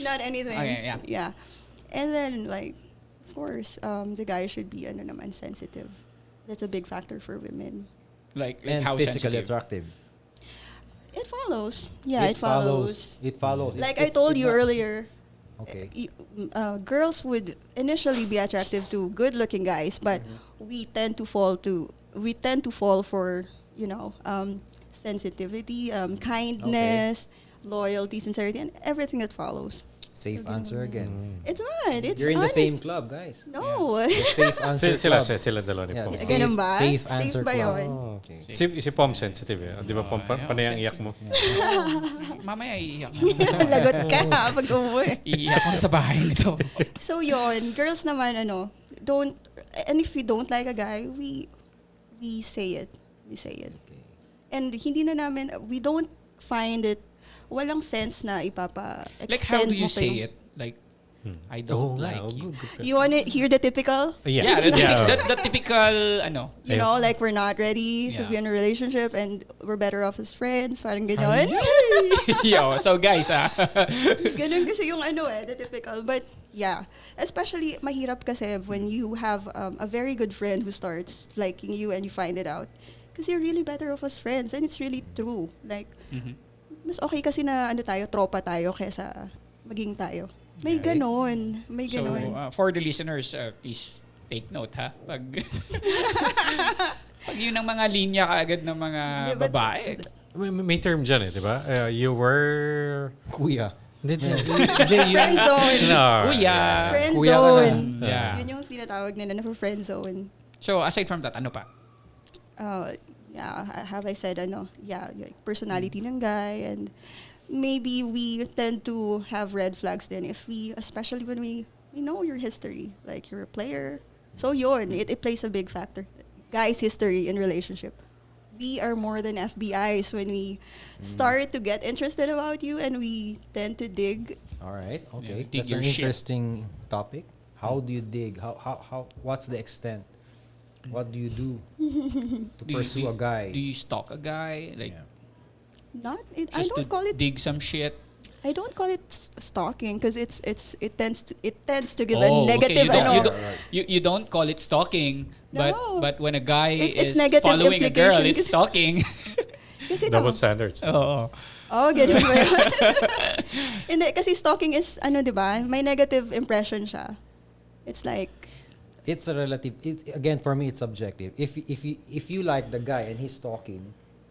Not anything. Okay, yeah. Yeah. And then like, of course, the guy should be sensitive. That's a big factor for women. Like and how physically sensitive? attractive. It follows. Yeah, it follows. It follows. Like I told you earlier, Okay. girls would initially be attractive to good-looking guys, but we tend to fall for sensitivity, kindness, loyalty, sincerity, and everything that follows. Safe So, answer again. It's not. It's You're in honest. the same club, guys. No. The safe answer Sila club. dalawa ni Yeah, Pom. the Ganun ba? Safe Safe answer ba club. yun? Oh. Okay. Si Pom sensitive eh. Di ba Pom, panay ang iyak mo? Mamaya iiyak Lagot ka pag umuwi. Iiyak ko sa bahay nito. So yon, girls naman don't, and if we don't like a guy, we say it. We say it. Okay. And hindi na namin, we don't find it, walang sense na ipapa-extend Like how do you mo pa say yung- it? Like, I don't like you. Good. You want to hear the typical? Yeah, the typical, You know, like we're not ready to Yeah. be in a relationship and we're better off as friends. Parang ganyan. Yo, so guys, Ganun kasi yung the typical. But yeah, especially mahirap kasi when you have a very good friend who starts liking you and you find it out. Because you're really better off as friends and it's really true. Like, mas okay kasi na tropa tayo kaysa maging tayo. May Yeah, ganon. May so ganon. for the listeners, please take note ha. Pag pag yun ang mga linya kaagad ng mga Di ba- babae. May term dyan eh, di ba? You were... Kuya. Friend zone. No. Kuya. Friend Kuya ka na. zone. Yeah. Yun yung tinatawag nila na for friend zone. So aside from that, ano pa? Yeah, have I said like personality ng guy, and maybe we tend to have red flags then especially when we know your history, like you're a player. So yun, it plays a big factor. Guys' history in relationship. We are more than FBIs when we start to get interested about you and we tend to dig. All right. Okay. Yeah, dig That's your an shit. interesting topic. How do you dig? How what's the extent? What do you do to pursue a guy? Do you stalk a guy? Like Yeah. I just don't to call it dig some shit? I don't call it stalking because it tends to give a negative You don't call it stalking, No. but when a guy It's is negative following a girl, implications. it's stalking. kasi Double standards. Oo. ganun ba yun? Hindi, kasi stalking is, di ba? May negative impression siya. It's like, It's a relative. Again, for me, it's subjective. If you like the guy and he's stalking,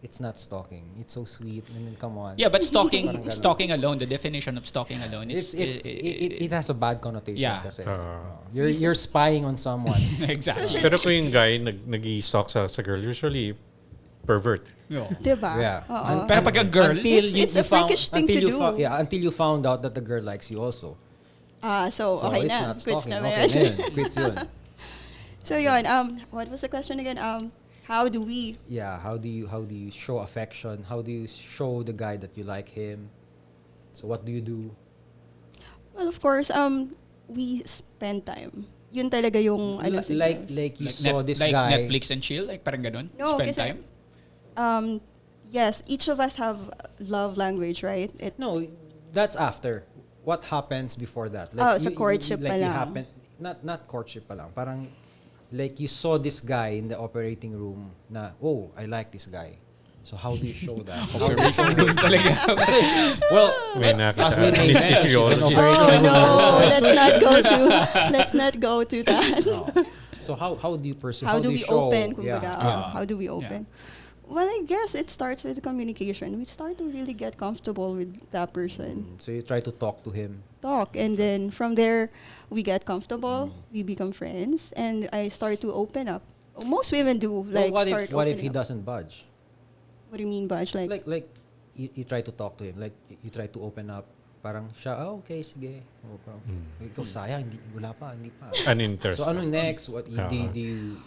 it's not stalking. It's so sweet. And then come on. Yeah, but Parang ganun. stalking alone, the definition of stalking alone is It has a bad connotation. Yeah. Kasi, you're spying on someone. exactly. Pero kung yung guy nag-i-stalk sa girl, usually pervert. di ba? Yeah. Oo. Pero pag ang girl, It's a freakish thing to do. Until you found out that the girl likes you also. So okay it's na. not Quits stalking. na ba Okay yan? na yun. Quits yun. So yun, what was the question again? How do we? Yeah, how do you show affection? How do you show the guy that you like him? So what do you do? Well, of course, we spend time. Yun talaga yung ano sa Like girls. you saw this like guy. Netflix and chill, like parang ganun. No, Spend kasi, time. Yes, each of us have love language, right? No, that's after. What happens before that? Sa courtship pa lang. Not courtship pa lang. Parang like you saw this guy in the operating room na, oh, I like this guy. So how do you show that? How do you show Doon talaga. well, May as nakita. we may Anesthesiologist. No, let's not go to that. So how do you pursue? How do we show? open? Yeah. Kumbaga, how do we open? Well, I guess it starts with communication. We start to really get comfortable with that person. So you try to talk to him. And then from there, we get comfortable. We become friends, and I start to open up. Most women do. Like, Well, start what if opening he up. doesn't budge? What do you mean, Budge? Like You try to talk to him. Like you try to open up. Parang siya, okay, sige. Oh, parang, ikaw sayang, wala pa, hindi pa. Uninterested. So ano next? What do you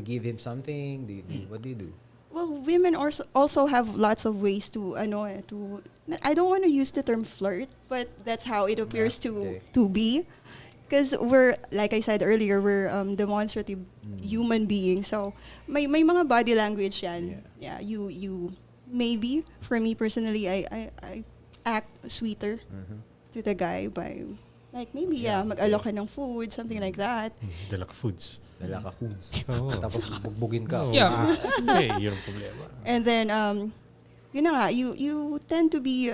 give him something? What do you do? well, women also have lots of ways to I don't want to use the term flirt, but that's how it appears to be. Because we're, like I said earlier, we're demonstrative human beings. So may mga body language yan. Yeah, you maybe for me personally, I act sweeter to the guy by like maybe mag-alok ka ng food, something like that. Dala ka foods. Dala ka foods. Oo. Tapos bugbugin ka. Yeah. Yun ang problema. And then yun na nga, you tend to be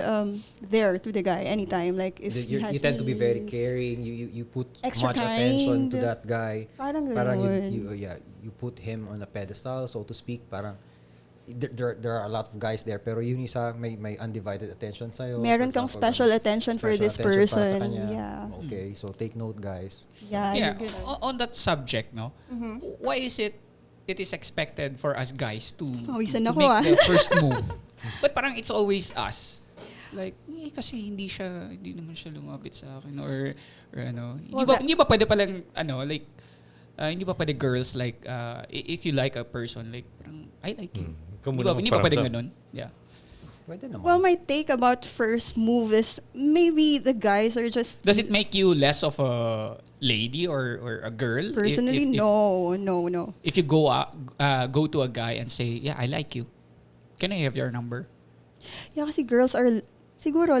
there to the guy anytime. Like if he has you tend to be very need, caring. You put Extra much attention kind. to that guy. Parang you put him on a pedestal, so to speak. Parang there are a lot of guys there, pero yun isa may undivided attention sa'yo. Meron For kang example, special attention for special this attention para sa person. kanya. Yeah. Okay, so take note, guys. Yeah. Yeah, you're good. on that subject, no? Why is it is expected for us guys to Pawisan ako, make the first move? But parang it's always us. Like, kasi hindi naman siya lumapit sa akin or ano. Well, Hindi ba pwede palang like hindi ba pwede girls like if you like a person like parang I like you. Hindi ba pwede ganun? Yeah. Pwede naman. Well, my take about first move is maybe the guys are just Does it make you less of a lady or a girl? personally no. If you go to a guy and say, "Yeah, I like you. Can I have your number?" Yeah, kasi girls are siguro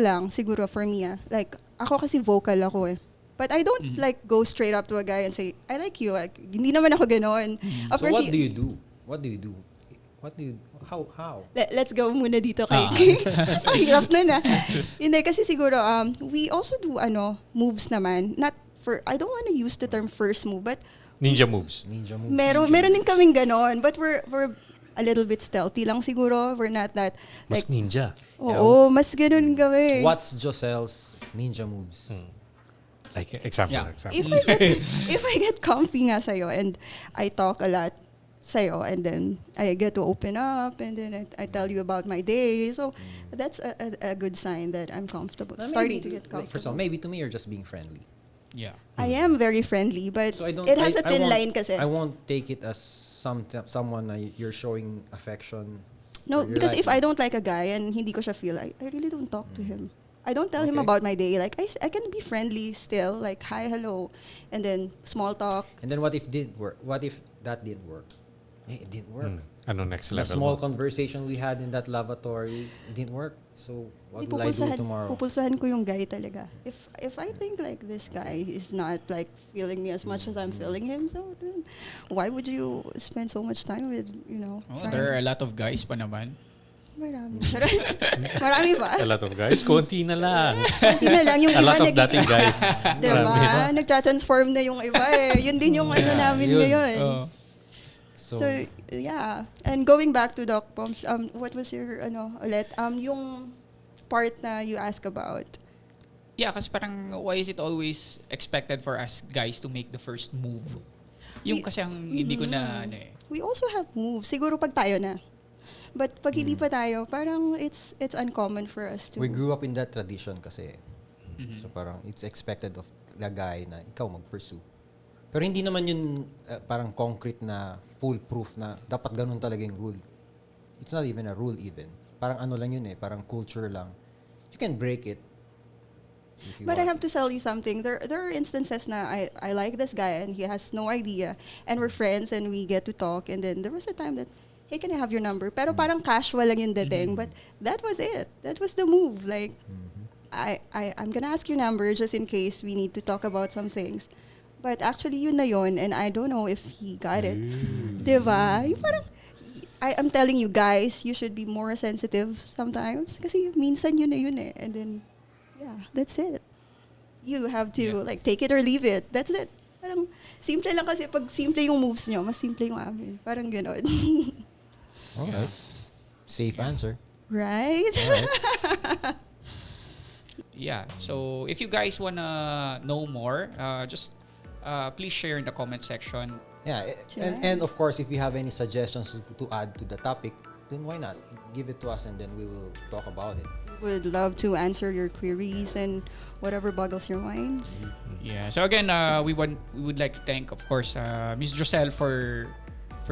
for me like ako kasi vocal ako eh. But I don't like go straight up to a guy and say, "I like you." Like, hindi naman ako ganoon. Of So course, what do you do? How? Let's go muna dito kay Ang hirap na. Hindi kasi siguro we also do moves naman. Not for I don't want to use the term first move, but Ninja moves. meron din kaming ganon, but we're a little bit stealthy lang siguro. We're not that Mas like ninja. oo, mas ganon kami. What's Joscel's ninja moves? Like, example. If I get comfy nga sa'yo and I talk a lot sa'yo and then I get to open up and then I tell you about my day. So that's a good sign that I'm comfortable. Now, Starting maybe, to get comfortable. For some, maybe to me you're just being friendly. Yeah. I am very friendly, but So I don't. it has a I thin won't- line kasi. I won't take it as someone na you're showing affection. No, or you're because if liking. I don't like a guy and hindi ko siya feel, I really don't talk to him. I don't tell him Okay. about my day. Like I can be friendly still, like hi, hello, and then small talk. And then what if did work? What if that didn't work? It didn't work. Ano next The level small mo? conversation we had in that lavatory didn't work. So what Hindi, will I do tomorrow? pupulsahan ko yung guy talaga. If I think like this guy is not like feeling me as much as I'm feeling him, so then why would you spend so much time with, Oh, there are a lot of guys pa naman. Marami. Marami ba? A lot of guys, konti na lang. Hindi na lang yung A iba lot of dating guys. Diba? Marami. Nagtra-transform na yung iba eh. Yun din yung ano namin yun. ngayon. Oh. So, So, yeah. And going back to Doc Poms, what was your, ulit, yung part na you ask about? Yeah, kasi parang why is it always expected for us guys to make the first move? Yung kasi ang hindi ko na ano eh. We also have moves. Siguro pag tayo na. But pag hindi pa tayo, parang it's uncommon for us to... we grew up in that tradition kasi. Mhm. So parang it's expected of the guy na ikaw mag-pursue. Pero hindi naman yun parang concrete na foolproof na dapat ganun talaga yung rule. It's not even a rule even. Parang ano lang yun eh, parang culture lang. You can break it. If you But I want. have to tell you something. There are instances na I like this guy and he has no idea. And we're friends and we get to talk. And then there was a time that, hey, can I have your number? Pero parang casual lang yung dating. But that was it. That was the move. Like, I'm gonna ask your number just in case we need to talk about some things. But actually, yun na yun. And I don't know if he got it. Diba? Yung parang, I'm telling you guys, you should be more sensitive sometimes. Kasi minsan yun na yun eh. And then, yeah, that's it. You have to like take it or leave it. That's it. Parang simple lang kasi pag simple yung moves nyo, mas simple yung amin. Parang gano'n. Alright. Safe answer. Right? Alright. Yeah. So if you guys wanna know more, just please share in the comment section. Yeah, and of course, if you have any suggestions to add to the topic, then why not? Give it to us and then we will talk about it. Would love to answer your queries and whatever boggles your mind. Yeah. So again, we would like to thank, of course, Miss Joscel for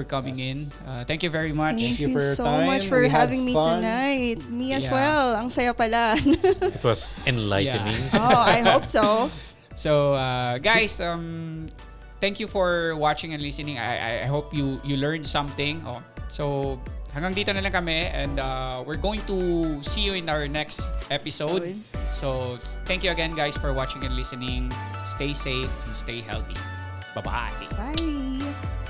coming in. Thank you very much. Thank you you for your so time. much for We had having me fun. tonight. Me as Yeah. well. Ang saya pala. It was enlightening. Oh, I hope so. So guys, thank you for watching and listening. I hope you learned something. Oh, so hanggang dito na lang kami and we're going to see you in our next episode. So thank you again guys for watching and listening. Stay safe and stay healthy. Bye-bye. Bye.